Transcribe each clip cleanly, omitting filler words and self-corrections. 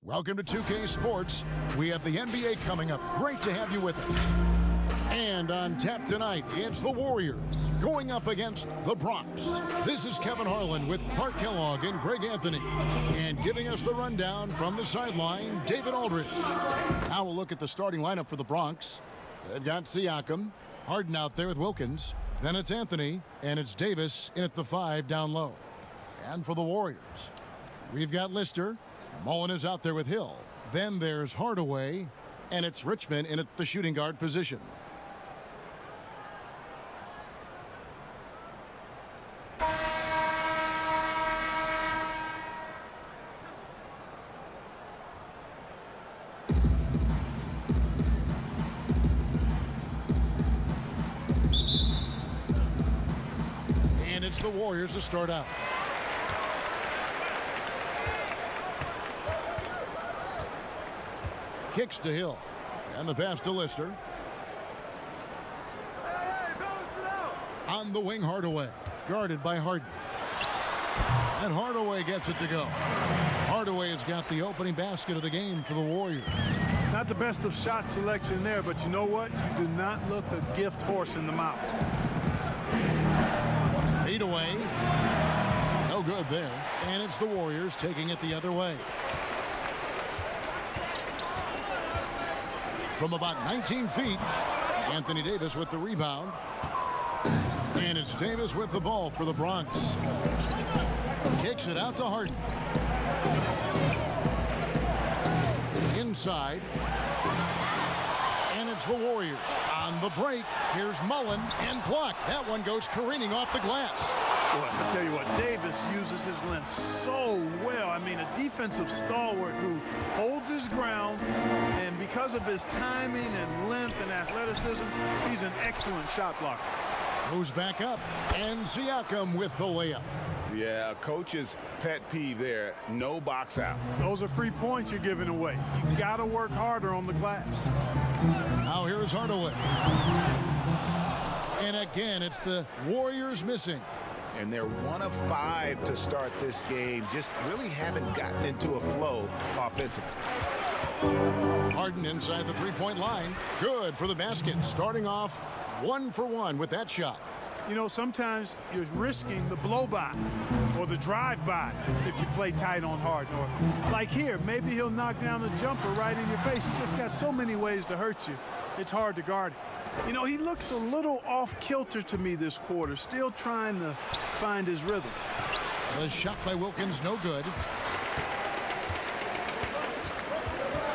Welcome to 2K Sports. We have the NBA coming up. Great to have you with us. And on tap tonight, it's the Warriors going up against the Bronx. This is Kevin Harlan with Clark Kellogg and Greg Anthony. And giving us the rundown from the sideline, David Aldridge. Now we'll look at the starting lineup for the Bronx. They've got Siakam, Harden out there with Wilkins. Then it's Anthony, and it's Davis in at the 5 down low. And for the Warriors, we've got Lister. Mullen is out there with Hill. Then there's Hardaway, and it's Richmond in at the shooting guard position. And it's the Warriors to start out. Kicks to Hill, and the pass to Lister. On the wing, Hardaway, guarded by Harden. And Hardaway gets it to go. Hardaway has got the opening basket of the game for the Warriors. Not the best of shot selection there, but you know what? You do not look a gift horse in the mouth. Fade away. No good there. And it's the Warriors taking it the other way. From about 19 feet, Anthony Davis with the rebound. And it's Davis with the ball for the Bronx. Kicks it out to Harden. Inside. And it's the Warriors. On the break, here's Mullen and blocked. That one goes careening off the glass. Boy, I tell you what, Davis uses his length so well. I mean, a defensive stalwart who holds his ground, and because of his timing and length and athleticism, he's an excellent shot blocker. Goes back up, and Siakam with the layup. Yeah, coach's pet peeve there, no box out. Those are free points you're giving away. You got to work harder on the glass. Now here's Hardaway. And again, it's the Warriors missing. And they're 1 of 5 to start this game. Just really haven't gotten into a flow offensively. Harden inside the three-point line. Good for the basket. Starting off 1 for 1 with that shot. You know, sometimes you're risking the blow-by or the drive-by if you play tight on Harden. Or like here, maybe he'll knock down the jumper right in your face. He's just got so many ways to hurt you. It's hard to guard him. You know, he looks a little off-kilter to me this quarter, still trying to find his rhythm. The shot by Wilkins, no good.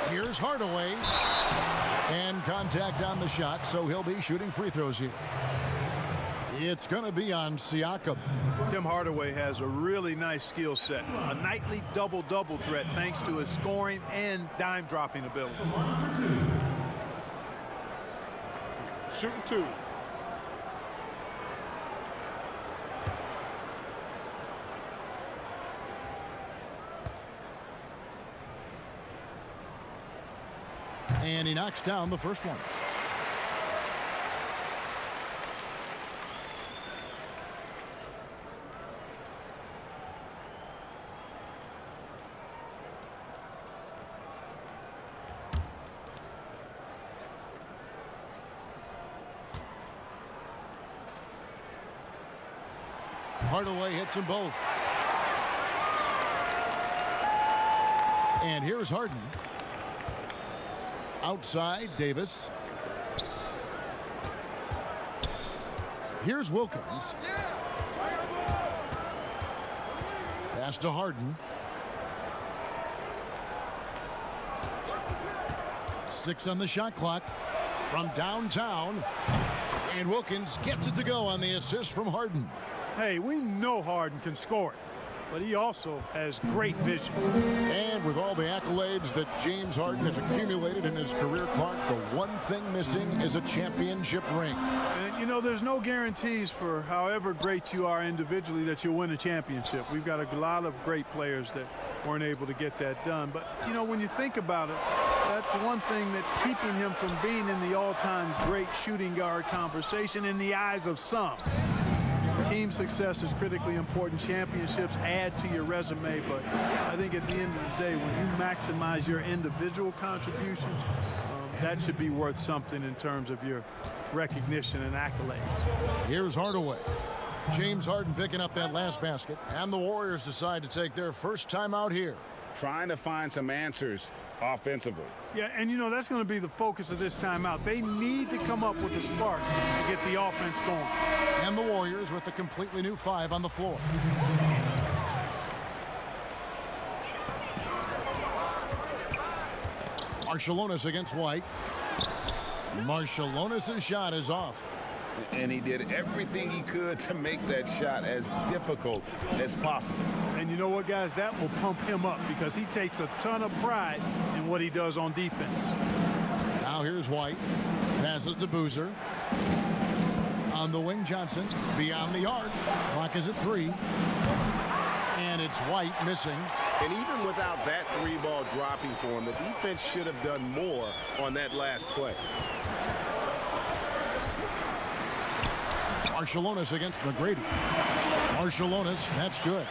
Here's Hardaway. And contact on the shot, so he'll be shooting free throws here. It's going to be on Siakam. Tim Hardaway has a really nice skill set. A nightly double-double threat thanks to his scoring and dime-dropping ability. Shooting 2. And he knocks down the first one. Hardaway hits them both. And here's Harden. Outside, Davis. Here's Wilkins. Pass to Harden. 6 on the shot clock from downtown. And Wilkins gets it to go on the assist from Harden. Hey, we know Harden can score it, but he also has great vision. And with all the accolades that James Harden has accumulated in his career, Clark, the one thing missing is a championship ring. And, you know, there's no guarantees for however great you are individually that you'll win a championship. We've got a lot of great players that weren't able to get that done. But, you know, when you think about it, that's one thing that's keeping him from being in the all-time great shooting guard conversation in the eyes of some. Team success is critically important. Championships add to your resume, but I think at the end of the day, when you maximize your individual contributions, that should be worth something in terms of your recognition and accolades. Here's Hardaway. James Harden picking up that last basket, and the Warriors decide to take their first time out here. Trying to find some answers offensively. Yeah, and you know, that's going to be the focus of this timeout. They need to come up with a spark to get the offense going. And the Warriors with a completely new 5 on the floor. Marshallonis against White. Marshallonis' shot is off. And he did everything he could to make that shot as difficult as possible. And you know what, guys? That will pump him up because he takes a ton of pride in what he does on defense. Now here's White. Passes to Boozer. On the wing, Johnson. Beyond the arc. Clock is at 3. And it's White missing. And even without that 3-ball dropping for him, the defense should have done more on that last play. Marshallonis against McGrady. Marshallonis, that's good.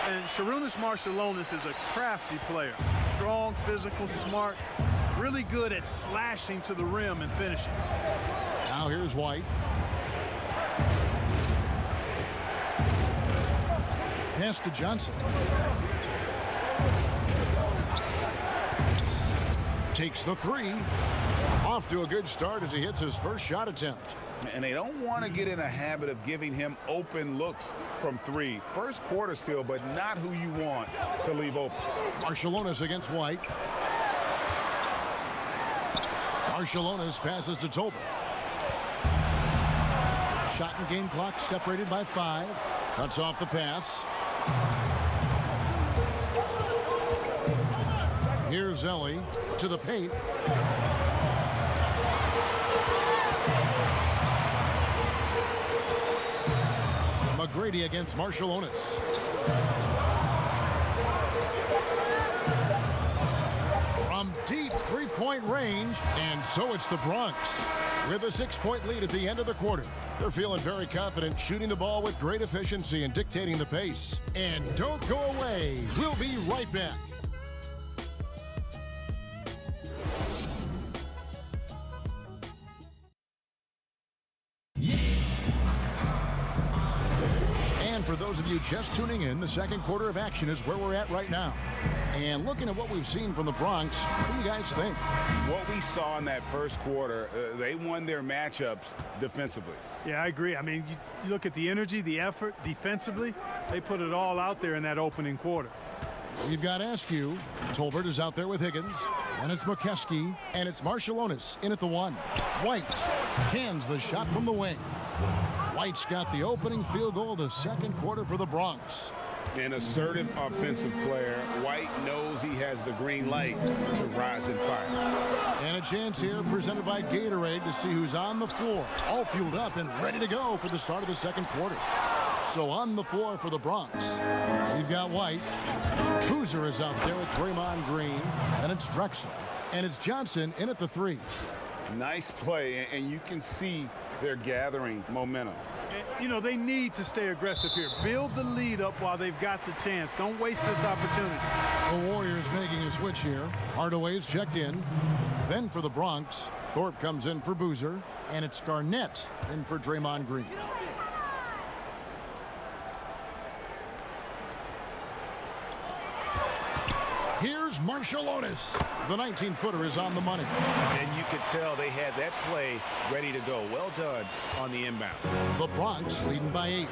And Sarunas Marshallonis is a crafty player. Strong, physical, smart, really good at slashing to the rim and finishing. Now here's White. Pass to Johnson. Takes the 3. Off to a good start as he hits his first shot attempt. And they don't want to get in a habit of giving him open looks from 3. First quarter still, but not who you want to leave open. Marshallonis against White. Marshallonis passes to Tolbert. Shot and game clock separated by 5. Cuts off the pass. Here's Ellie to the paint. McGrady against Marshallonis. From deep three-point range, and so it's the Bronx. With a 6-point lead at the end of the quarter. They're feeling very confident, shooting the ball with great efficiency and dictating the pace. And don't go away. We'll be right back. For those of you just tuning in, the second quarter of action is where we're at right now. And looking at what we've seen from the Bronx, what do you guys think? What we saw in that first quarter, they won their matchups defensively. Yeah, I agree. I mean, you look at the energy, the effort, defensively, they put it all out there in that opening quarter. We've got Askew. Tolbert is out there with Higgins. And it's McKeskey. And it's Marshallonis in at the 1. White cans the shot from the wing. White's got the opening field goal of the second quarter for the Bronx. An assertive offensive player. White knows he has the green light to rise and fire. And a chance here presented by Gatorade to see who's on the floor. All fueled up and ready to go for the start of the second quarter. So on the floor for the Bronx, we've got White. Boozer is out there with Draymond Green. And it's Drexler. And it's Johnson in at the 3. Nice play, and you can see they're gathering momentum. You know, they need to stay aggressive here. Build the lead up while they've got the chance. Don't waste this opportunity. The Warriors making a switch here. Hardaway's checked in. Then for the Bronx, Thorpe comes in for Boozer. And it's Garnett in for Draymond Green. Here's Marshallonis. The 19-footer is on the money. And you could tell they had that play ready to go. Well done on the inbound. The Bronx leading by 8.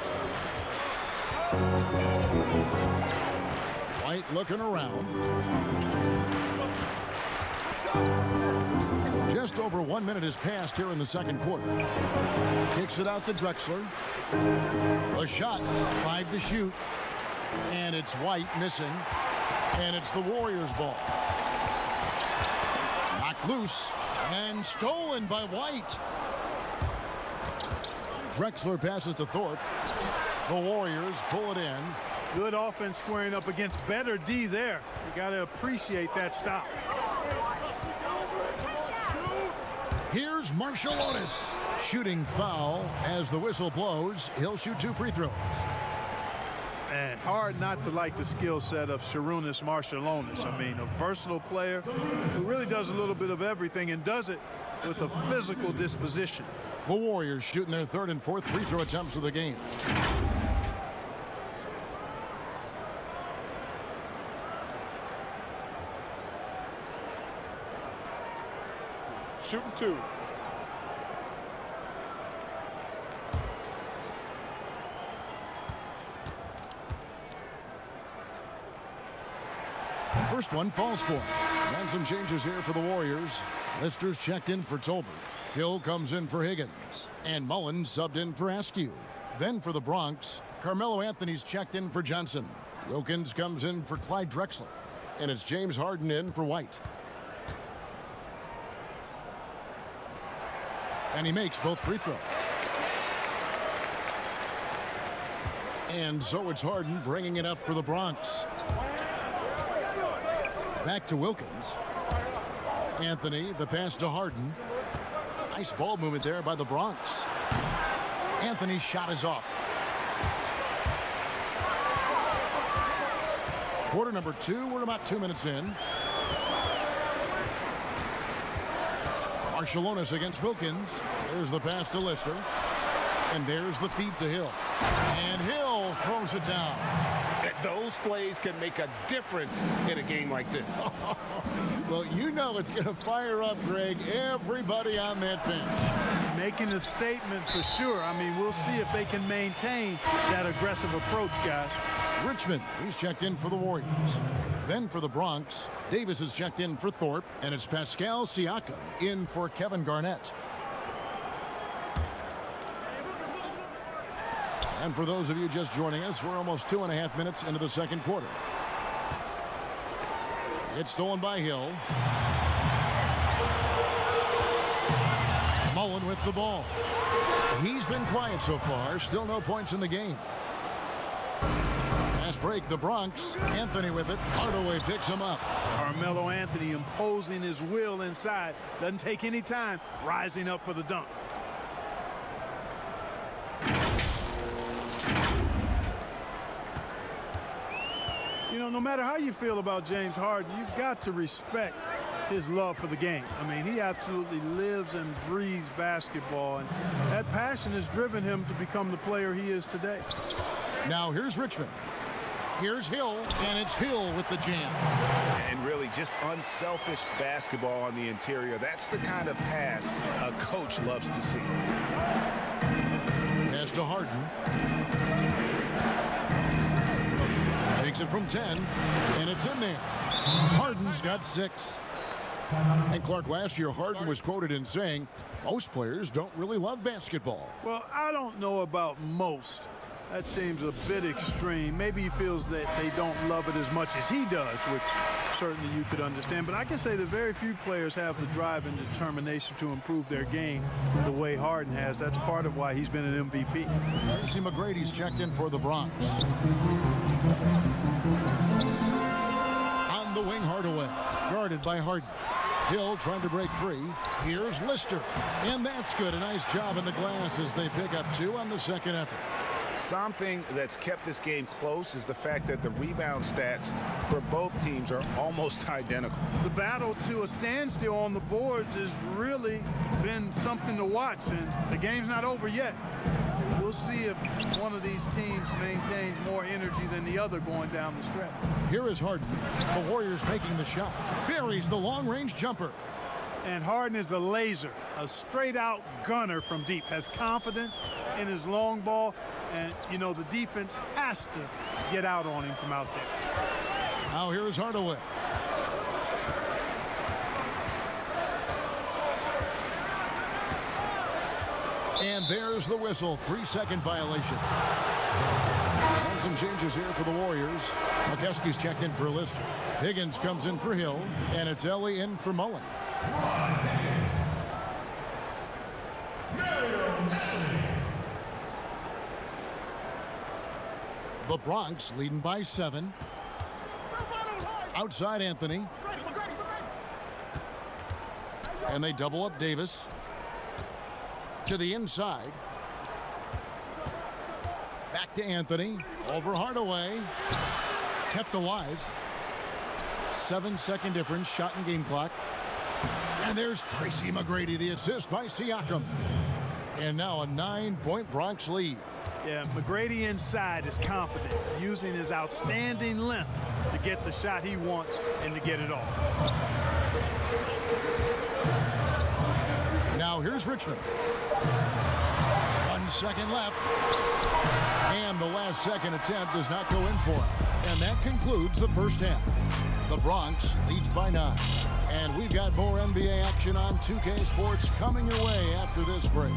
White looking around. Just over 1 minute has passed here in the second quarter. Kicks it out to Drexler. A shot, 5 to shoot. And it's White missing. And it's the Warriors' ball. Knocked loose and stolen by White. Drexler passes to Thorpe. The Warriors pull it in. Good offense squaring up against better D there. You got to appreciate that stop. Here's Marshallonis. Shooting foul as the whistle blows. He'll shoot 2 free throws. And hard not to like the skill set of Sharunas Marshallonis. I mean, a versatile player who really does a little bit of everything and does it with a physical disposition. The Warriors shooting their 3rd and 4th free throw attempts of the game. Shooting 2. First one falls for him. And some changes here for the Warriors. Lister's checked in for Tolbert. Hill comes in for Higgins. And Mullins subbed in for Askew. Then for the Bronx, Carmelo Anthony's checked in for Johnson. Wilkins comes in for Clyde Drexler. And it's James Harden in for White. And he makes both free throws. And so it's Harden bringing it up for the Bronx. Back to Wilkins. Anthony, the pass to Harden. Nice ball movement there by the Bronx. Anthony's shot is off. Quarter number 2, we're about 2 minutes in. Marshallonis against Wilkins. There's the pass to Lister. And there's the feed to Hill. And Hill throws it down. Those plays can make a difference in a game like this. Well, you know it's going to fire up, Greg, everybody on that bench. Making a statement for sure. I mean, we'll see if they can maintain that aggressive approach, guys. Richmond, he's checked in for the Warriors. Then for the Bronx, Davis is checked in for Thorpe, and it's Pascal Siakam in for Kevin Garnett. And for those of you just joining us, we're almost 2.5 minutes into the second quarter. It's stolen by Hill. Mullen with the ball. He's been quiet so far. Still no points in the game. Fast break, the Bronx. Anthony with it. Hardaway picks him up. Carmelo Anthony imposing his will inside. Doesn't take any time. Rising up for the dunk. You know, no matter how you feel about James Harden, you've got to respect his love for the game. I mean, he absolutely lives and breathes basketball, and that passion has driven him to become the player he is today. Now here's Richmond. Here's Hill, and it's Hill with the jam. And really just unselfish basketball on the interior. That's the kind of pass a coach loves to see. Pass to Harden. Takes it from 10, and it's in there. Harden's got 6. And Clark, last year Harden was quoted in saying, most players don't really love basketball. Well, I don't know about most. That seems a bit extreme. Maybe he feels that they don't love it as much as he does, which certainly you could understand. But I can say that very few players have the drive and determination to improve their game the way Harden has. That's part of why he's been an MVP. Tracy McGrady's checked in for the Bronx. On the wing, Hardaway, guarded by Harden. Hill trying to break free. Here's Lister, and that's good. A nice job in the glass as they pick up 2 on the second effort. Something that's kept this game close is the fact that the rebound stats for both teams are almost identical. The battle to a standstill on the boards has really been something to watch, and the game's not over yet. We'll see if one of these teams maintains more energy than the other going down the stretch. Here is Harden. The Warriors making the shot. Buries the long-range jumper. And Harden is a laser, a straight-out gunner from deep. Has confidence in his long ball, and, you know, the defense has to get out on him from out there. Now here is Hardaway. And there's the whistle. 3-second violation. And some changes here for the Warriors. McKeskey's checked in for Lister. Higgins comes in for Hill, and it's Ellie in for Mullen. The Bronx leading by 7. Outside Anthony. And they double up Davis. To the inside. Back to Anthony. Over Hardaway. Kept alive. 7-second difference. Shot and game clock. And there's Tracy McGrady, the assist by Siakam. And now a 9-point Bronx lead. Yeah, McGrady inside is confident, using his outstanding length to get the shot he wants and to get it off. Now here's Richmond. 1 second left. And the last second attempt does not go in for him. And that concludes the first half. The Bronx leads by 9. And we've got more NBA action on 2K Sports coming your way after this break.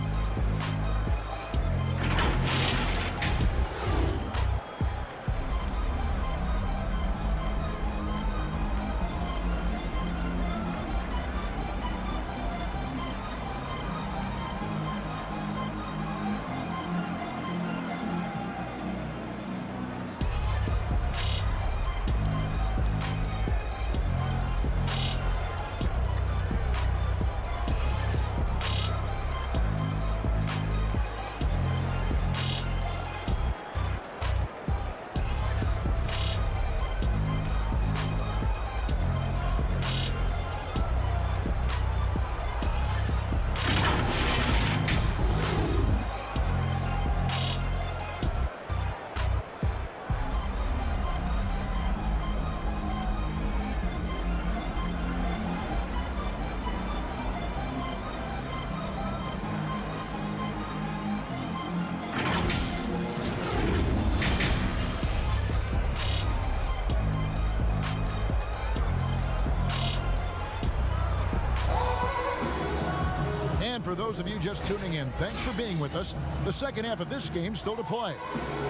For those of you just tuning in, thanks for being with us. The second half of this game still to play.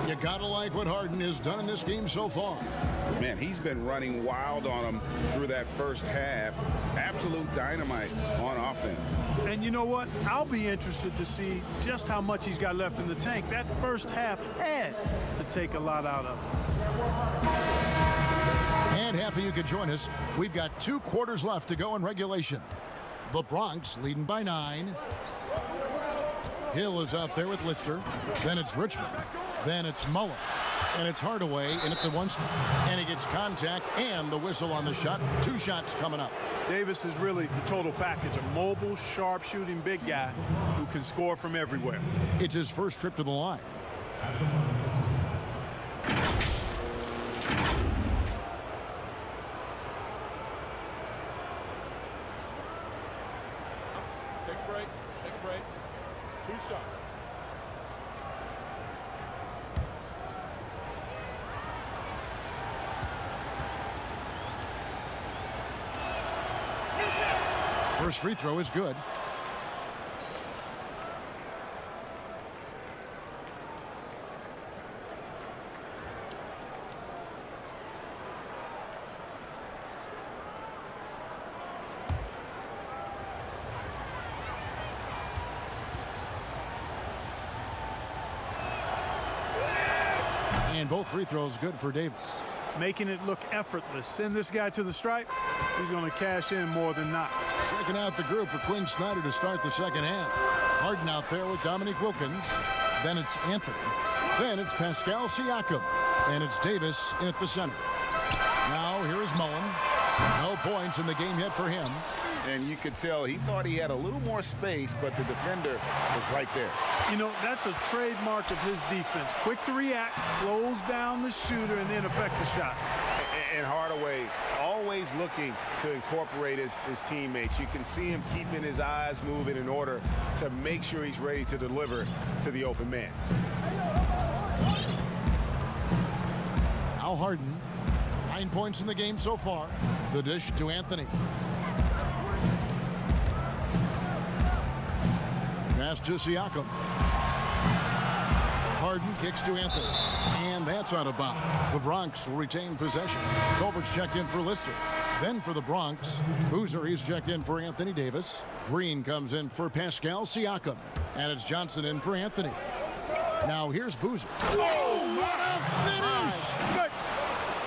You gotta like what Harden has done in this game so far. Man, he's been running wild on him through that first half. Absolute dynamite on offense. And you know what? I'll be interested to see just how much he's got left in the tank. That first half had to take a lot out of. And happy you could join us. We've got 2 quarters left to go in regulation. The Bronx leading by 9. Hill is out there with Lister. Then it's Richmond. Then it's Mullen. And it's Hardaway in at the 1 spot. And he gets contact and the whistle on the shot. 2 shots coming up. Davis is really the total package. A mobile, sharp-shooting big guy who can score from everywhere. It's his first trip to the line. Take a break. 2 shots. First free throw is good. And both free throws good for Davis. Making it look effortless. Send this guy to the stripe. He's going to cash in more than not. Checking out the group for Quinn Snyder to start the second half. Harden out there with Dominique Wilkins. Then it's Anthony. Then it's Pascal Siakam. And it's Davis in at the center. Now here is Mullen. No points in the game yet for him. And you could tell he thought he had a little more space, but the defender was right there. You know, that's a trademark of his defense. Quick to react, close down the shooter, and then affect the shot. And Hardaway always looking to incorporate his teammates. You can see him keeping his eyes moving in order to make sure he's ready to deliver to the open man. Now Harden. 9 points in the game so far. The dish to Anthony. Pass to Siakam. Harden kicks to Anthony. And that's out of bounds. The Bronx will retain possession. Tolbert's checked in for Lister. Then for the Bronx, Boozer, he's checked in for Anthony Davis. Green comes in for Pascal Siakam. And it's Johnson in for Anthony. Now here's Boozer. Oh, what a finish!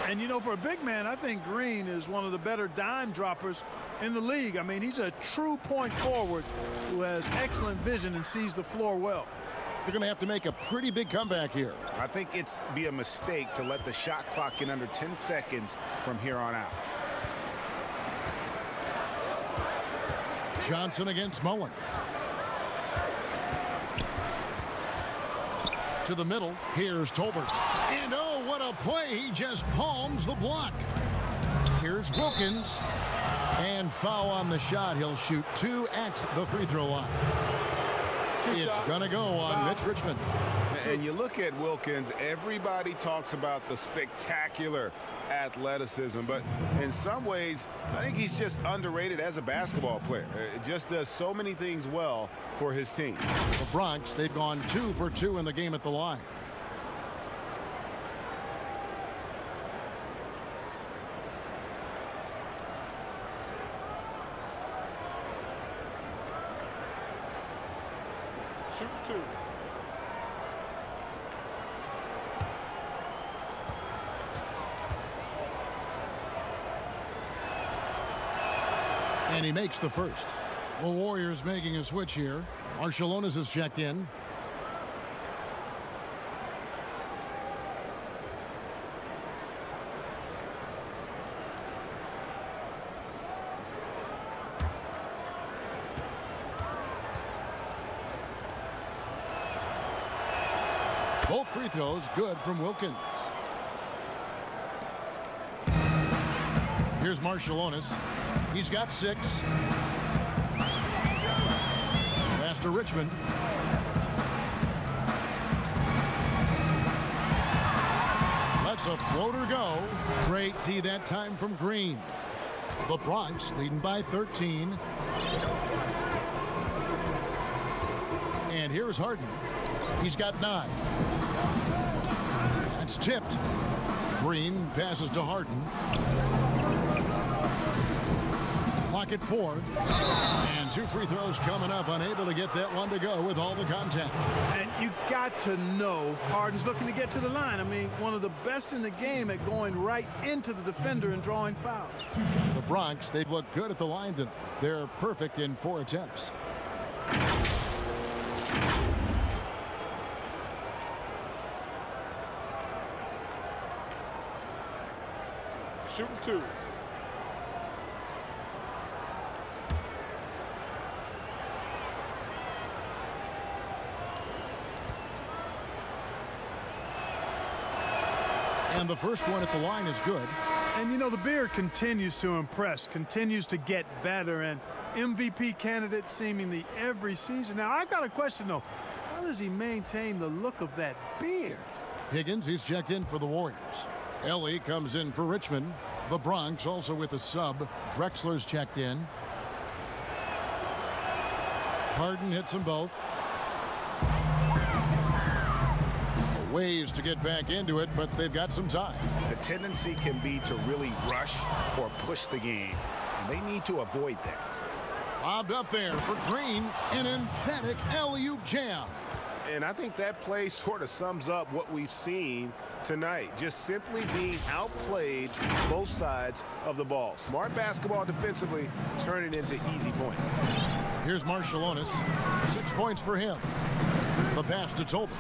And, you know, for a big man, I think Green is one of the better dime droppers in the league. I mean, he's a true point forward who has excellent vision and sees the floor well. They're going to have to make a pretty big comeback here. I think it's be a mistake to let the shot clock get under 10 seconds from here on out. Johnson against Mullen. To the middle. Here's Tolbert. And oh, what a play. He just palms the block. Here's Wilkins. And foul on the shot. He'll shoot 2 at the free throw line. It's going to go on Mitch Richmond. And you look at Wilkins, everybody talks about the spectacular athleticism, but in some ways, I think he's just underrated as a basketball player. It just does so many things well for his team. The Bronx, they've gone 2 for 2 in the game at the line. Shoot 2. And he makes the first. The Warriors making a switch here. Marciulionis is checked in. Both free throws good from Wilkins. Here's Marciulionis. He's got 6. Pass to Richmond. Lets a floater go. Great tee that time from Green. The Bronx leading by 13. And here's Harden. He's got 9. That's tipped. Green passes to Harden. Clock at 4. And 2 free throws coming up. Unable to get that one to go with all the contact. And you got to know Harden's looking to get to the line. I mean, one of the best in the game at going right into the defender and drawing fouls. The Bronx, they've looked good at the line tonight. They're perfect in 4 attempts. Shooting 2. And the first one at the line is good. And, you know, the Beard continues to impress, continues to get better, and MVP candidate seemingly every season. Now, I've got a question, though. How does he maintain the look of that beard? Higgins, he's checked in for the Warriors. Ellie comes in for Richmond. The Bronx also with a sub. Drexler's checked in. Harden hits them both. Ways to get back into it, but they've got some time. The tendency can be to really rush or push the game, and they need to avoid that. Lobbed up there for Green, an emphatic alley-oop jam. And I think that play sort of sums up what we've seen tonight. Just simply being outplayed both sides of the ball. Smart basketball defensively, turning into easy points. Here's Marciulionis. 6 points for him. The pass to Tolbert.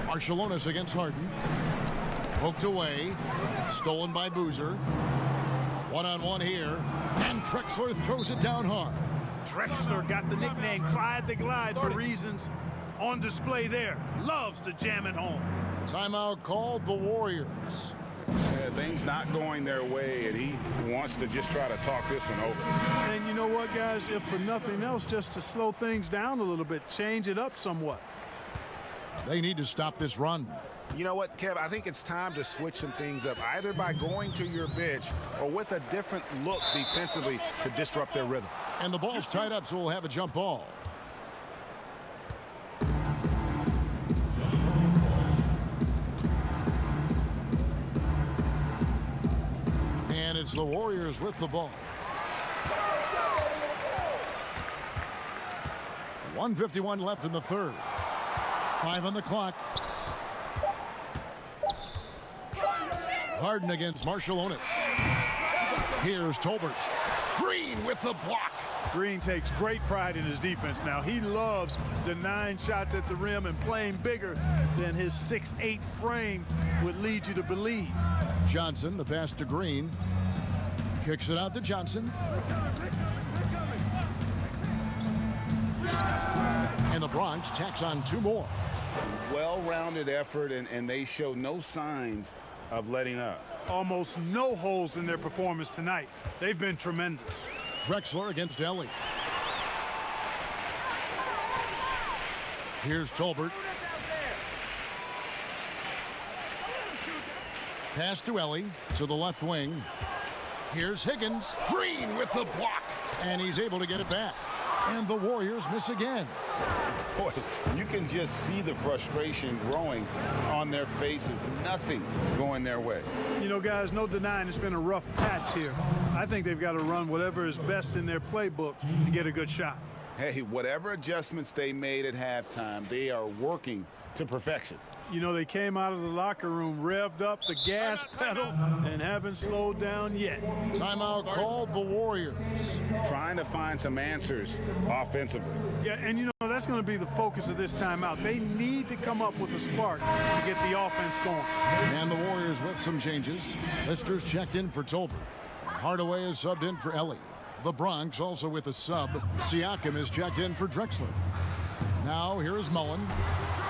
Marciulionis against Harden. Poked away. Stolen by Boozer. One-on-one here. And Drexler throws it down hard. Drexler got the nickname Clyde the Glide for reasons on display there. Loves to jam it home. Timeout called the Warriors. Things not going their way, and he wants to just try to talk this one over. And you know what, guys? If for nothing else, just to slow things down a little bit, change it up somewhat. They need to stop this run. You know what, Kev? I think it's time to switch some things up, either by going to your bench or with a different look defensively to disrupt their rhythm. And the ball's tied up, so we'll have a jump ball. And it's the Warriors with the ball. 1:51 left in the third. 5 on the clock. Harden against Marshallonis. Here's Tolbert. Green with the block. Green takes great pride in his defense now. He loves denying shots at the rim and playing bigger than his 6'8" frame would lead you to believe. Johnson, the pass to Green. Kicks it out to Johnson. And the Bronx tacks on 2 more. Well-rounded effort, and they show no signs of letting up. Almost no holes in their performance tonight. They've been tremendous. Drexler against Ellie. Here's Tolbert. Pass to Ellie to the left wing. Here's Higgins. Green with the block. And he's able to get it back. And the Warriors miss again. Boy, you can just see the frustration growing on their faces. Nothing going their way. You know, guys, no denying it's been a rough patch here. I think they've got to run whatever is best in their playbook to get a good shot. Hey, whatever adjustments they made at halftime, they are working to perfection. You know, they came out of the locker room, revved up the gas pedal, and haven't slowed down yet. Timeout called the Warriors. Trying to find some answers offensively. Yeah, and you know, that's going to be the focus of this timeout. They need to come up with a spark to get the offense going. And the Warriors with some changes. Lister's checked in for Tolbert. Hardaway is subbed in for Ellie. The Bronx also with a sub. Siakam is checked in for Drexler. Now here is Mullen.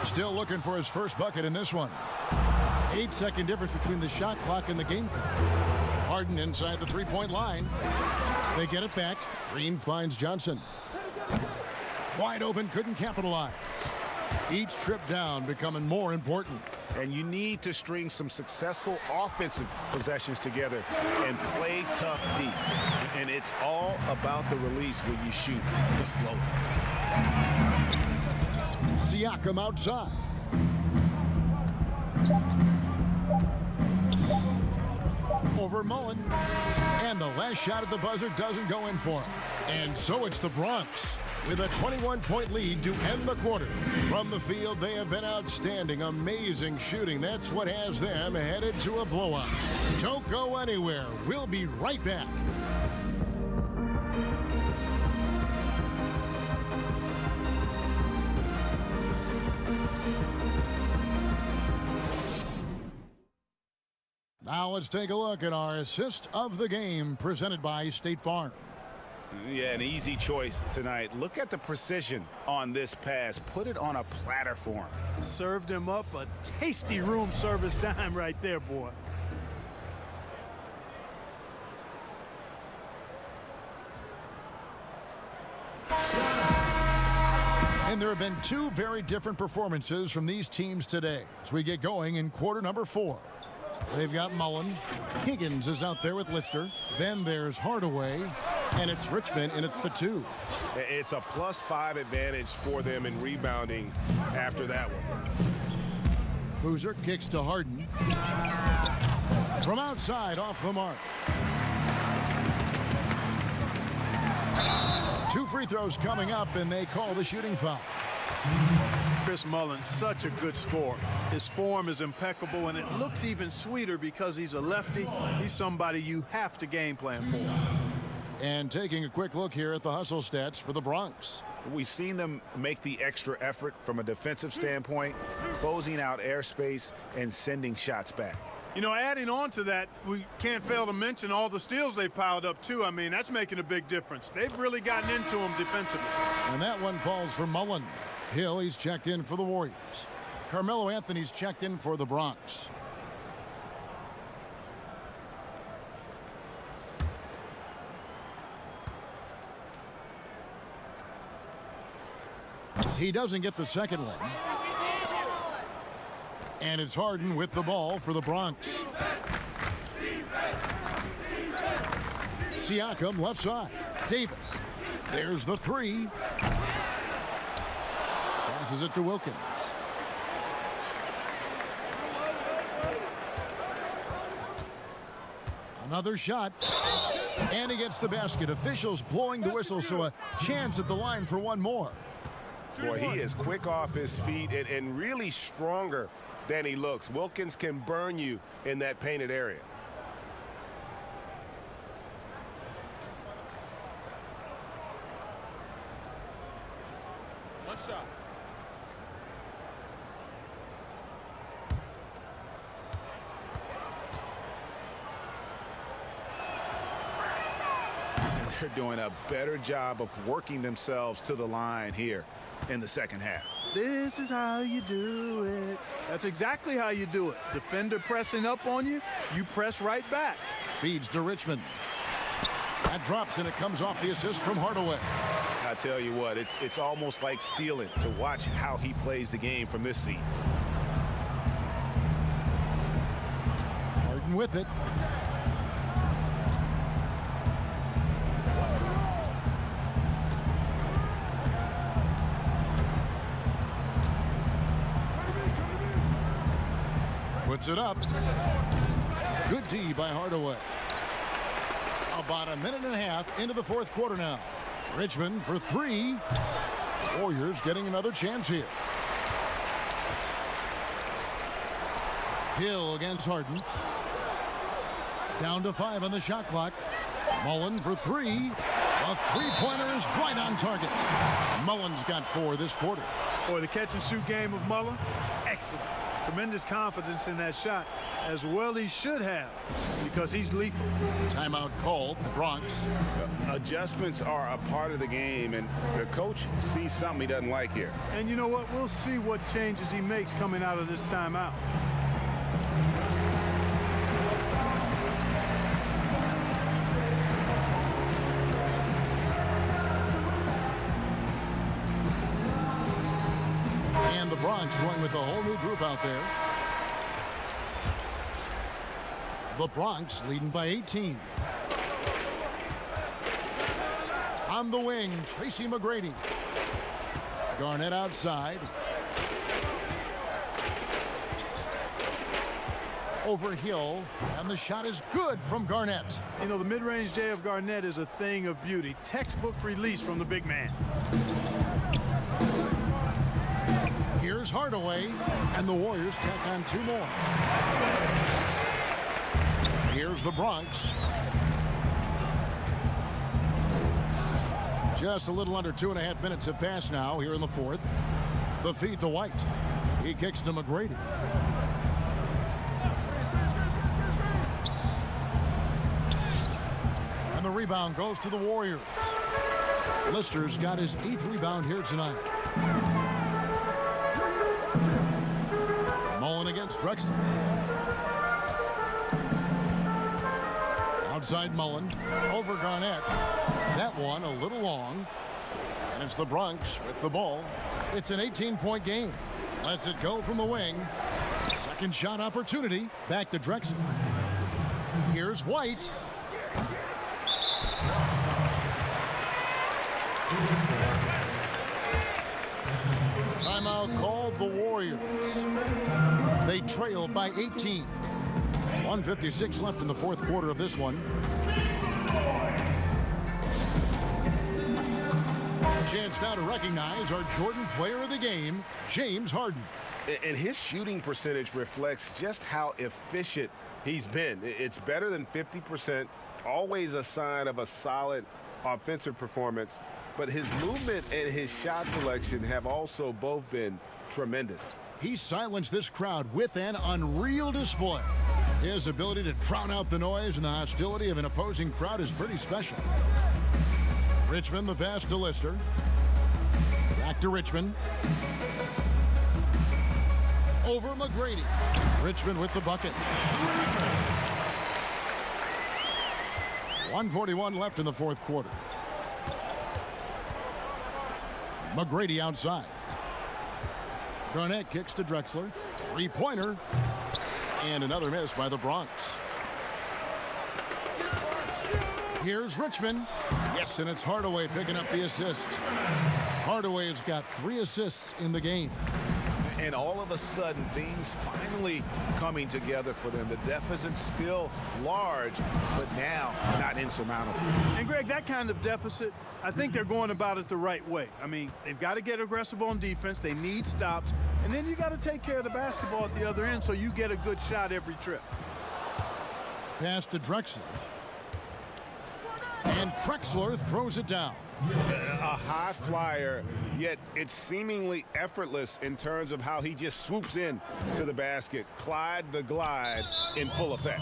Still looking for his first bucket in this one. 8-second difference between the shot clock and the game clock. Harden inside the three-point line. They get it back. Green finds Johnson. Wide open, couldn't capitalize. Each trip down becoming more important. And you need to string some successful offensive possessions together and play tough deep. And it's all about the release when you shoot the floater. Siakam outside. Over Mullen. And the last shot at the buzzer doesn't go in for him. And so it's the Bronx with a 21-point lead to end the quarter. From the field, they have been outstanding. Amazing shooting. That's what has them headed to a blowout. Don't go anywhere. We'll be right back. Now let's take a look at our assist of the game presented by State Farm. Yeah, an easy choice tonight. Look at the precision on this pass. Put it on a platter for him. Served him up a tasty room service dime right there, boy. And there have been 2 very different performances from these teams today as we get going in quarter number 4. They've got Mullen. Higgins is out there with Lister. Then there's Hardaway. And it's Richmond in at the 2. It's a +5 advantage for them in rebounding after that one. Boozer kicks to Harden. From outside, off the mark. 2 free throws coming up, and they call the shooting foul. Chris Mullen, such a good scorer. His form is impeccable, and it looks even sweeter because he's a lefty. He's somebody you have to game plan for. And taking a quick look here at the hustle stats for the Bronx. We've seen them make the extra effort from a defensive standpoint, closing out airspace and sending shots back. You know, adding on to that, we can't fail to mention all the steals they've piled up, too. I mean, that's making a big difference. They've really gotten into them defensively. And that one falls for Mullen. Hill, he's checked in for the Warriors. Carmelo Anthony's checked in for the Bronx. He doesn't get the second one. And it's Harden with the ball for the Bronx. Siakam left side. Davis. There's the 3. Passes it to Wilkins. Another shot. And he gets the basket. Officials blowing the whistle, so a chance at the line for one more. Boy, he is quick off his feet and really stronger than he looks. Wilkins can burn you in that painted area. One shot. They're doing a better job of working themselves to the line here in the second half. This is how you do it. That's exactly how you do it. Defender pressing up on you, you press right back. Feeds to Richmond. That drops, and it comes off the assist from Hardaway. I tell you what, it's almost like stealing to watch how he plays the game from this seat. Harden with it. Puts it up. Good D by Hardaway. About a minute and a half into the fourth quarter now. Richmond for three. Warriors getting another chance here. Hill against Harden. Down to 5 on the shot clock. Mullen for three. A three-pointer is right on target. Mullen's got 4 this quarter. Boy, the catch-and-shoot game of Mullen, excellent. Tremendous confidence in that shot, as well he should have, because he's lethal. Timeout called, Bronx. Adjustments are a part of the game, and the coach sees something he doesn't like here. And you know what? We'll see what changes he makes coming out of this timeout. And the Bronx going with a whole new group out there. The Bronx leading by 18. On the wing, Tracy McGrady. Garnett outside. Over Hill, and the shot is good from Garnett. You know, the mid-range J of Garnett is a thing of beauty. Textbook release from the big man. Here's Hardaway, and the Warriors tack on 2 more. Here's the Bronx. Just a little under 2.5 minutes have passed now here in the fourth. The feed to White. He kicks to McGrady. And the rebound goes to the Warriors. Lister's got his 8th rebound here tonight. Mullen against Drexler. Outside Mullen. Over Garnett. That one a little long. And it's the Bronx with the ball. It's an 18-point game. Lets it go from the wing. Second shot opportunity. Back to Drexler. Here's White. Timeout called the Warriors. They trail by 18. 1:56 left in the fourth quarter of this one. Chance now to recognize our Jordan player of the game, James Harden. And his shooting percentage reflects just how efficient he's been. It's better than 50%, always a sign of a solid offensive performance. But his movement and his shot selection have also both been tremendous. He silenced this crowd with an unreal display. His ability to drown out the noise and the hostility of an opposing crowd is pretty special. Richmond, the pass to Lister. Back to Richmond. Over McGrady. Richmond with the bucket. 1:41 left in the fourth quarter. McGrady outside. Garnett kicks to Drexler. Three-pointer. And another miss by the Bronx. Here's Richmond. Yes, and it's Hardaway picking up the assist. Hardaway has got 3 assists in the game. And all of a sudden, things finally coming together for them. The deficit's still large, but now not insurmountable. And, Greg, that kind of deficit, I think they're going about it the right way. I mean, they've got to get aggressive on defense. They need stops. And then you got to take care of the basketball at the other end so you get a good shot every trip. Pass to Drexler. And Drexler throws it down. A high flyer, yet it's seemingly effortless in terms of how he just swoops in to the basket. Clyde the Glide in full effect.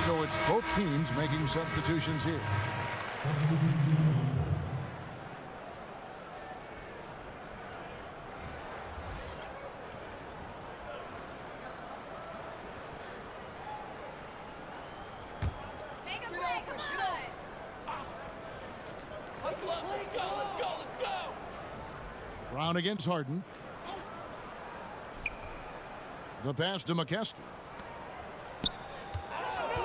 So it's both teams making substitutions here. Brown against Harden. The pass to McKeskey.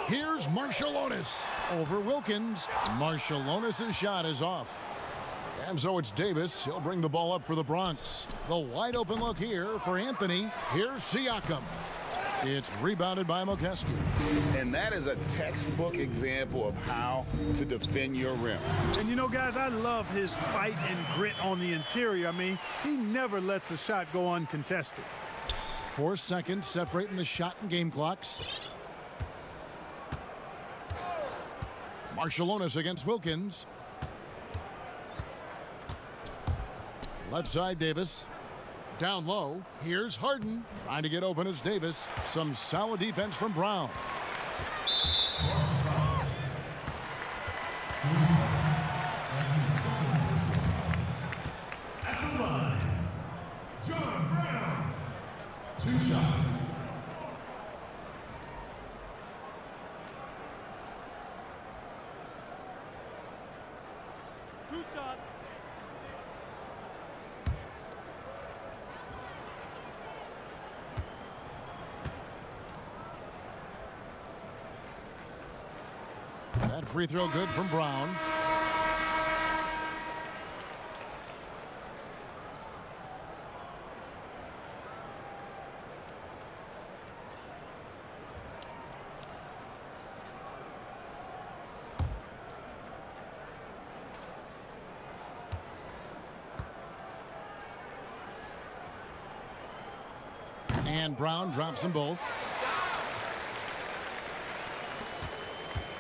Here's Marshallonis over Wilkins. Marshallonis' shot is off. And so it's Davis. He'll bring the ball up for the Bronx. The wide open look here for Anthony. Here's Siakam. It's rebounded by McKeskey. And that is a textbook example of how to defend your rim. And, you know, guys, I love his fight and grit on the interior. I mean, he never lets a shot go uncontested. 4 seconds separating the shot and game clocks. Marshallonis against Wilkins. Left side, Davis. Down low, here's Harden. Trying to get open as Davis. Some solid defense from Brown. At the line, John Brown. 2 shots. That free throw good from Brown. And Brown drops them both.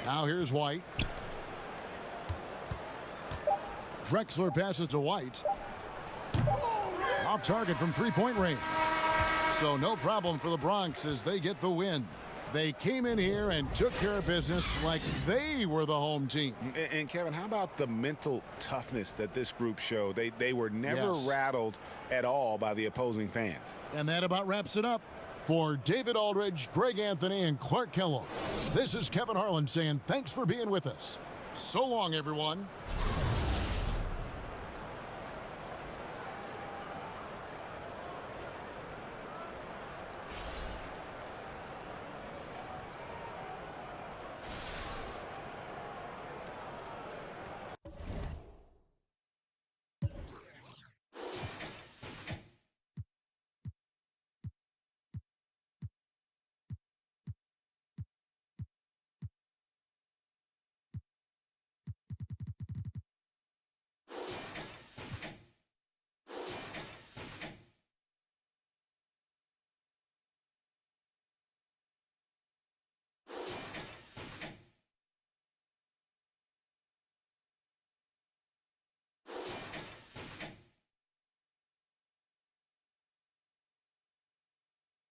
Now here's White. Drexler passes to White. Off target from three-point range. So no problem for the Bronx as they get the win. They came in here and took care of business like they were the home team. And Kevin, how about the mental toughness that this group showed? They were never rattled at all by the opposing fans. And that about wraps it up. For David Aldridge, Greg Anthony, and Clark Kellogg, this is Kevin Harlan saying thanks for being with us. So long, everyone.